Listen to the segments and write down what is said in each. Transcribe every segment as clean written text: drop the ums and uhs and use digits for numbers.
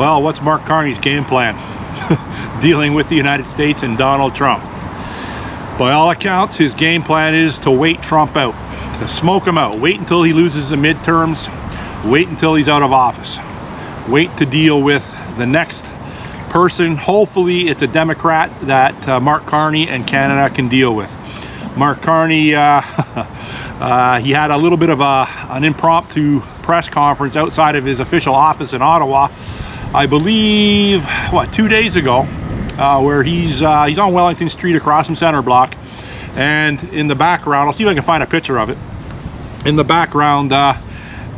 Well, what's Mark Carney's game plan dealing with the United States and Donald Trump? By all accounts, his game plan is to wait Trump out, to smoke him out, wait until he loses the midterms, wait until he's out of office, wait to deal with the next person. Hopefully it's a Democrat that Mark Carney and Canada can deal with. Mark Carney, he had a little bit of an impromptu press conference outside of his official office in Ottawa, I believe, 2 days ago, where he's on Wellington Street across from Center Block, and in the background, I'll see if I can find a picture of it. In the background,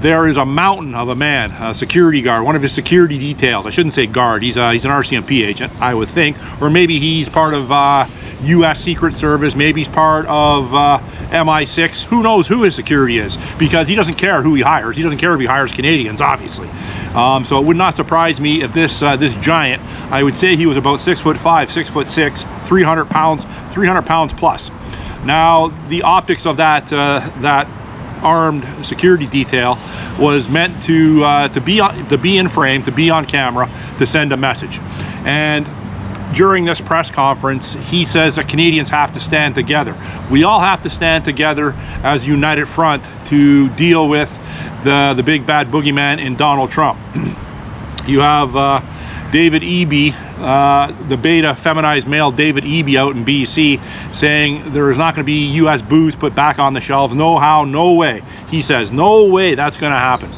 there is a mountain of a man, a security guard, one of his security details. I shouldn't say guard, he's an RCMP agent, I would think, or maybe he's part of U.S. Secret Service, maybe he's part of MI6. Who knows who his security is, because he doesn't care who he hires. He doesn't care if he hires Canadians, obviously. So it would not surprise me if this giant, I would say he was about 6'5", 6'6", 300 pounds plus. Now, the optics of that armed security detail was meant to be in frame, to be on camera, to send a message. And during this press conference, he says that Canadians have to stand together. We all have to stand together as a united front to deal with the big bad boogeyman in Donald Trump. You have David Eby, the beta feminized male David Eby out in BC, saying there is not going to be U.S. booze put back on the shelves. No how, no way. He says, no way that's going to happen.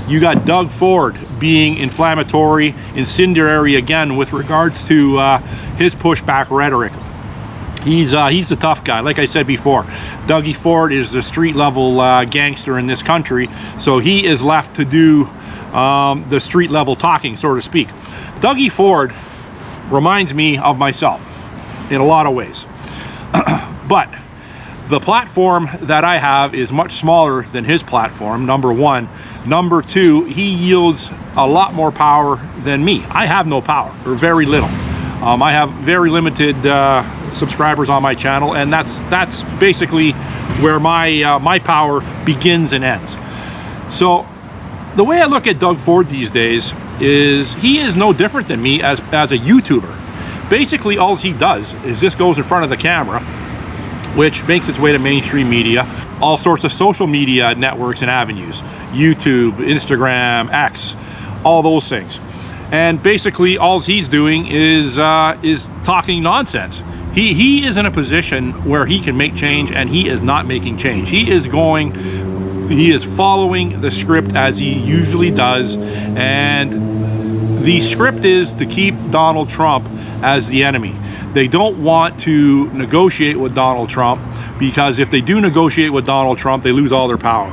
You got Doug Ford being inflammatory, incendiary again with regards to his pushback rhetoric. He's the tough guy. Like I said before, Dougie Ford is the street level gangster in this country, so he is left to do the street level talking, so to speak. Dougie Ford reminds me of myself in a lot of ways. But the platform that I have is much smaller than his platform, number one. Number two, he yields a lot more power than me. I have no power, or very little. I have very limited subscribers on my channel, and that's basically where my power begins and ends. So the way I look at Doug Ford these days is he is no different than me as a YouTuber. Basically, all he does is just goes in front of the camera, which makes its way to mainstream media, all sorts of social media networks and avenues, YouTube, Instagram, X, all those things. And basically, all he's doing is talking nonsense. He is in a position where he can make change, and he is not making change. He is following the script as he usually does, and the script is to keep Donald Trump as the enemy. They don't want to negotiate with Donald Trump, because if they do negotiate with Donald Trump, they lose all their power.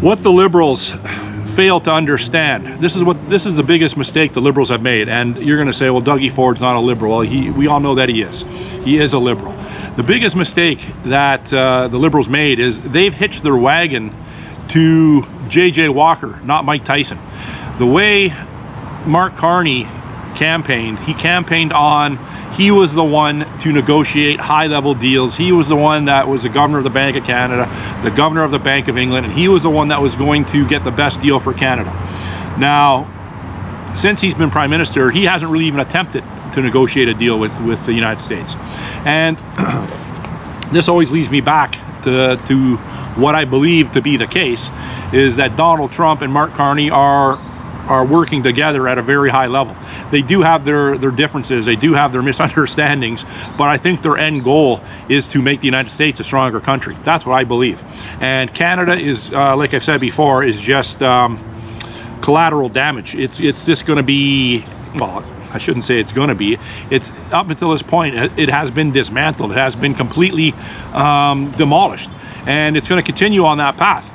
What the Liberals fail to understand, this is the biggest mistake the Liberals have made. And you're going to say, well, Dougie Ford's not a Liberal. Well, we all know that he is. He is a Liberal. The biggest mistake that the Liberals made is they've hitched their wagon to J.J. Walker, not Mike Tyson. The way Mark Carney campaigned, he was the one to negotiate high-level deals. He was the one that was the governor of the Bank of Canada, the governor of the Bank of England, and he was the one that was going to get the best deal for Canada. Now, since he's been Prime Minister, he hasn't really even attempted to negotiate a deal with the United States. And this always leads me back to what I believe to be the case, is that Donald Trump and Mark Carney are working together at a very high level. They do have their differences, they do have their misunderstandings, but I think their end goal is to make the United States a stronger country. That's what I believe. And Canada is, like I've said before, is just collateral damage. It's just going to be, well, I shouldn't say it's going to be. It's up until this point, it has been dismantled. It has been completely demolished, and it's going to continue on that path.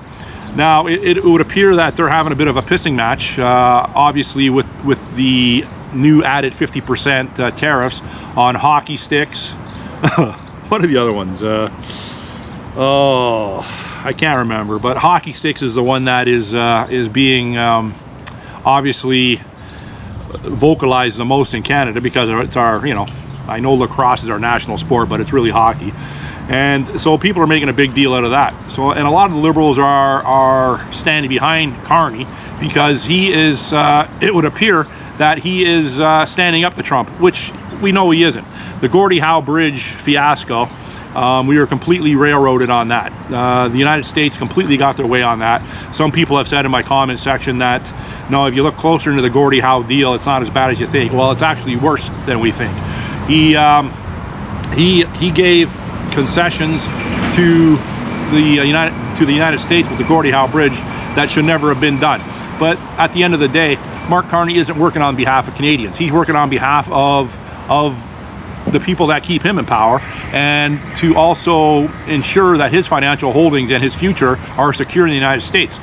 Now, it would appear that they're having a bit of a pissing match, obviously with the new added 50% tariffs on hockey sticks. What are the other ones? Oh, I can't remember. But hockey sticks is the one that is being obviously vocalized the most in Canada, because it's our I know lacrosse is our national sport, but it's really hockey. And so people are making a big deal out of that. So, and a lot of the Liberals are standing behind Carney because he is, it would appear that he is standing up to Trump, which we know he isn't. The Gordie Howe Bridge fiasco, we were completely railroaded on that. The United States completely got their way on that. Some people have said in my comment section that, no, if you look closer into the Gordie Howe deal, it's not as bad as you think. Well, it's actually worse than we think. He gave concessions to the United States with the Gordie Howe Bridge that should never have been done. But at the end of the day, Mark Carney isn't working on behalf of Canadians. He's working on behalf of the people that keep him in power, and to also ensure that his financial holdings and his future are secure in the United States.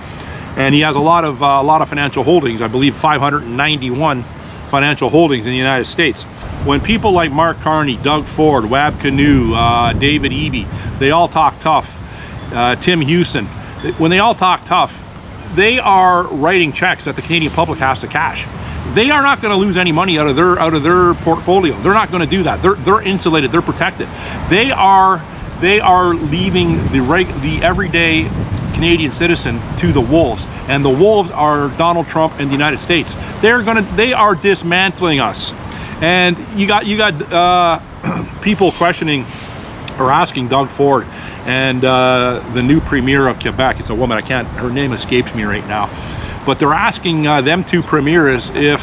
And he has a lot of financial holdings. I believe 591 financial holdings in the United States. When people like Mark Carney, Doug Ford, Wab Kinew, David Eby, they all talk tough, Tim Houston, when they all talk tough, they are writing checks that the Canadian public has to cash. They are not going to lose any money out of their portfolio. They're not going to do that. They're insulated. They're protected. They are leaving the everyday Canadian citizen to the wolves, and the wolves are Donald Trump and the United States. They are dismantling us. And you got people questioning or asking Doug Ford and the new premier of Quebec. It's a woman. Her name escapes me right now. But they're asking them two premiers if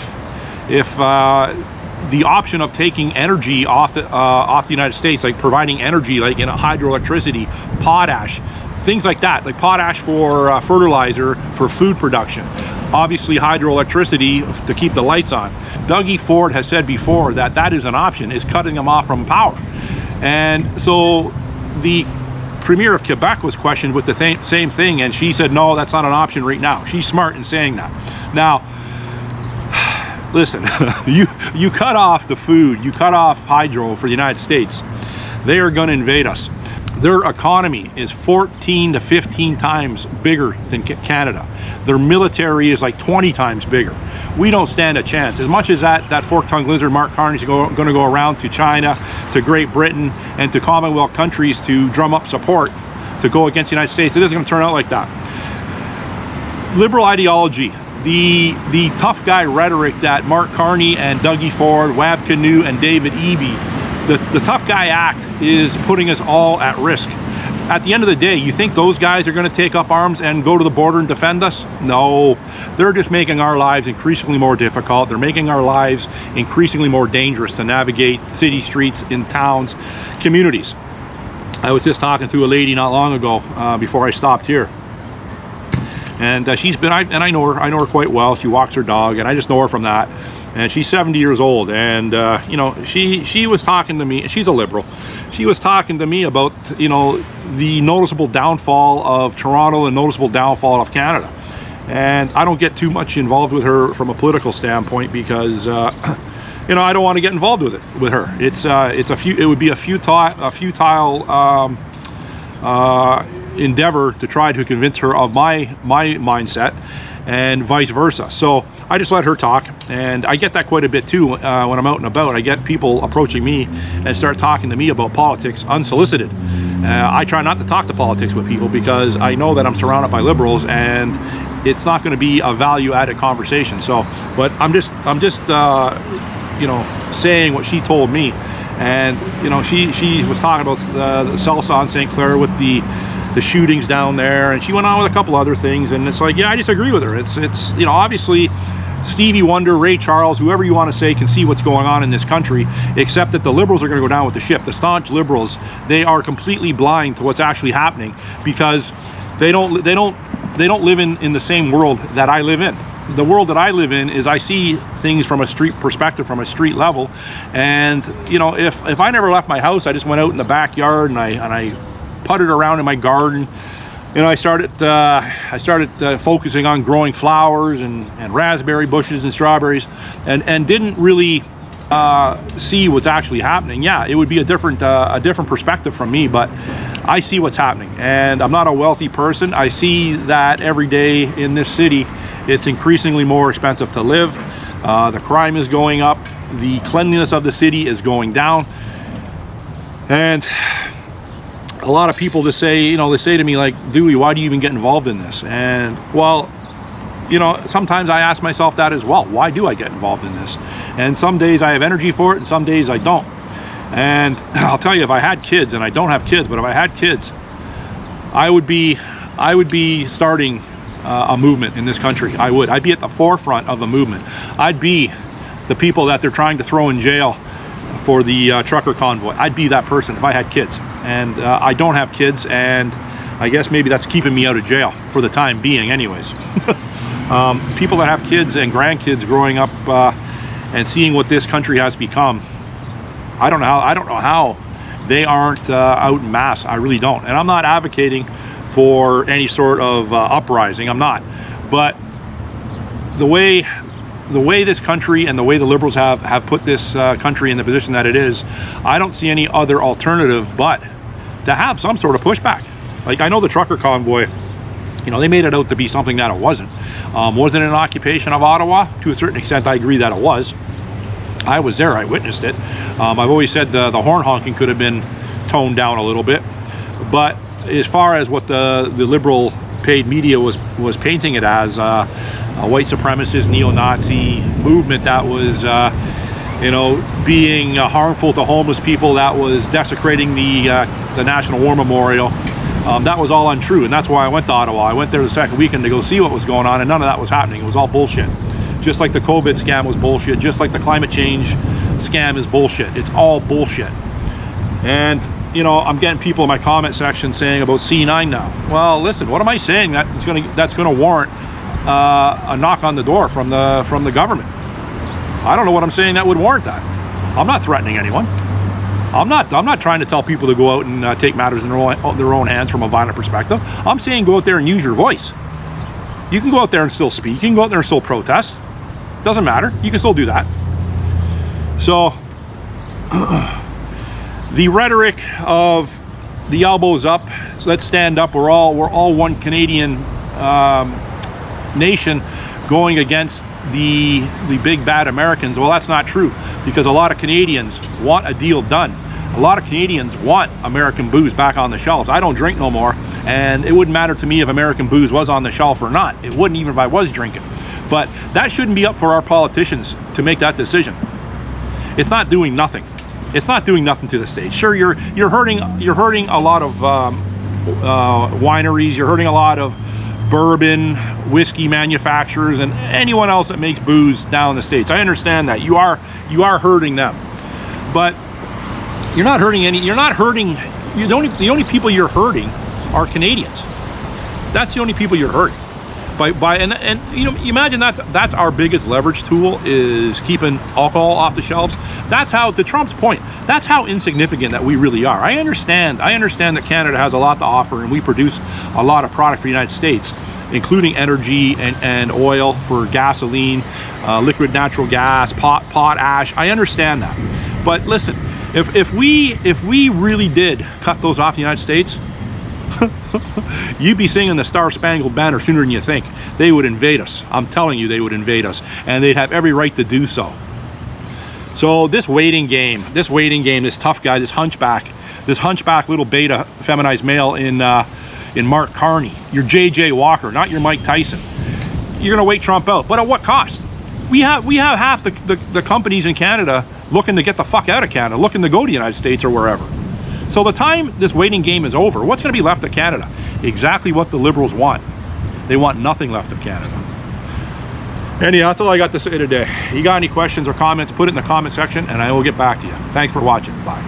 the option of taking energy off the United States, like providing energy, like in hydroelectricity, potash, things like that, like potash for fertilizer for food production, obviously hydroelectricity to keep the lights on. Dougie Ford has said before that that is an option, is cutting them off from power. And so the Premier of Quebec was questioned with the same thing, and she said, no, that's not an option right now. She's smart in saying that. Now, listen, you cut off the food, you cut off hydro for the United States, they are going to invade us. Their economy is 14 to 15 times bigger than Canada. Their military is like 20 times bigger. We don't stand a chance. As much as that fork-tongued lizard Mark Carney is going to go around to China, to Great Britain, and to Commonwealth countries to drum up support to go against the United States, it isn't going to turn out like that. Liberal ideology, the tough guy rhetoric that Mark Carney and Dougie Ford, Wab Kinew, and David Eby, the tough guy act is putting us all at risk. At the end of the day, you think those guys are going to take up arms and go to the border and defend us? No, they're just making our lives increasingly more difficult. They're making our lives increasingly more dangerous to navigate city streets, in towns, communities. I was just talking to a lady not long ago before I stopped here. And she's been, I know her quite well. She walks her dog, and I just know her from that. And she's 70 years old, and you know, she was talking to me. She's a liberal. She was talking to me about, you know, the noticeable downfall of Toronto and noticeable downfall of Canada. And I don't get too much involved with her from a political standpoint because you know, I don't want to get involved with her. It would be a futile endeavor to try to convince her of my mindset, and vice versa. So I just let her talk, and I get that quite a bit too when I'm out and about. I get people approaching me and start talking to me about politics unsolicited. I try not to talk to politics with people because I know that I'm surrounded by liberals, and it's not going to be a value-added conversation. So, but I'm just you know, saying what she told me. And you know, she was talking about the Salsa in St. Clair with the shootings down there, and she went on with a couple other things, and it's like, yeah, I disagree with her. It's you know, obviously Stevie Wonder, Ray Charles, whoever you want to say, can see what's going on in this country, except that the liberals are going to go down with the ship. The staunch liberals, they are completely blind to what's actually happening because they don't live in the same world that I live in. The world that I live in is, I see things from a street perspective, from a street level. And you know, if I never left my house, I just went out in the backyard and I putted around in my garden. You know, I started focusing on growing flowers and raspberry bushes and strawberries, and didn't really see what's actually happening. Yeah, it would be a different perspective from me, but I see what's happening. And I'm not a wealthy person. I see that every day in this city, it's increasingly more expensive to live. The crime is going up. the cleanliness of the city is going down. And a lot of people just say, you know, they say to me like, Dewey, why do you even get involved in this? And well, you know, sometimes I ask myself that as well. Why do I get involved in this? And some days I have energy for it, and some days I don't. And I'll tell you, if I had kids, and I don't have kids, but if I had kids, I would be starting a movement in this country. I'd be at the forefront of the movement. I'd be the people that they're trying to throw in jail for the trucker convoy. I'd be that person if I had kids. And I don't have kids, and I guess maybe that's keeping me out of jail for the time being anyways. People that have kids and grandkids growing up and seeing what this country has become, I don't know how they aren't out en masse. I really don't. And I'm not advocating for any sort of uprising. I'm not. But the way this country and the way the Liberals have put this country in the position that it is, I don't see any other alternative but to have some sort of pushback. Like, I know the trucker convoy, you know, they made it out to be something that it wasn't. Was it an occupation of Ottawa? To a certain extent, I agree that it was. I was there, I witnessed it. I've always said the horn honking could have been toned down a little bit. But as far as what the Liberal paid media was painting it as, a white supremacist, neo-Nazi movement that was, you know, being harmful to homeless people, that was desecrating the National War Memorial, that was all untrue. And that's why I went to Ottawa. I went there the second weekend to go see what was going on, and none of that was happening. It was all bullshit. Just like the COVID scam was bullshit, just like the climate change scam is bullshit. It's all bullshit. And, you know, I'm getting people in my comment section saying about C9 now. Well, listen, what am I saying that's gonna warrant a knock on the door from the government? I don't know what I'm saying that would warrant that. I'm not threatening anyone. I'm not trying to tell people to go out and take matters in their own hands from a violent perspective. I'm saying go out there and use your voice. You can go out there and still speak. You can go out there and still protest. Doesn't matter. You can still do that. So the rhetoric of the elbows up, let's stand up, we're all one Canadian nation going against the big bad Americans. Well, that's not true, because a lot of Canadians want a deal done. A lot of Canadians want American booze back on the shelves. I don't drink no more, and it wouldn't matter to me if American booze was on the shelf or not. It wouldn't, even if I was drinking. But that shouldn't be up for our politicians to make that decision. It's not doing nothing. It's not doing nothing to the state. Sure, you're hurting a lot of wineries. You're hurting a lot of bourbon, whiskey manufacturers, and anyone else that makes booze down in the States. I understand that you are hurting them, but you're not hurting any. You're not hurting. The only people you're hurting are Canadians. That's the only people you're hurting. And you know, imagine that's our biggest leverage tool, is keeping alcohol off the shelves. That's how, to Trump's point, that's how insignificant that we really are. I understand that Canada has a lot to offer, and we produce a lot of product for the United States, including energy and oil for gasoline, liquid natural gas, potash. I understand that. But listen, if we really did cut those off the United States, you'd be singing the Star Spangled Banner sooner than you think. They would invade us. I'm telling you, they would invade us, and they'd have every right to do so. So this waiting game, this tough guy, this hunchback little beta feminized male in Mark Carney, your JJ Walker, not your Mike Tyson. You're gonna wait Trump out, but at what cost? We have half the companies in Canada looking to get the fuck out of Canada, looking to go to the United States or wherever. So the time this waiting game is over, what's going to be left of Canada? Exactly what the Liberals want. They want nothing left of Canada. Anyhow, that's all I got to say today. You got any questions or comments, put it in the comment section and I will get back to you. Thanks for watching. Bye.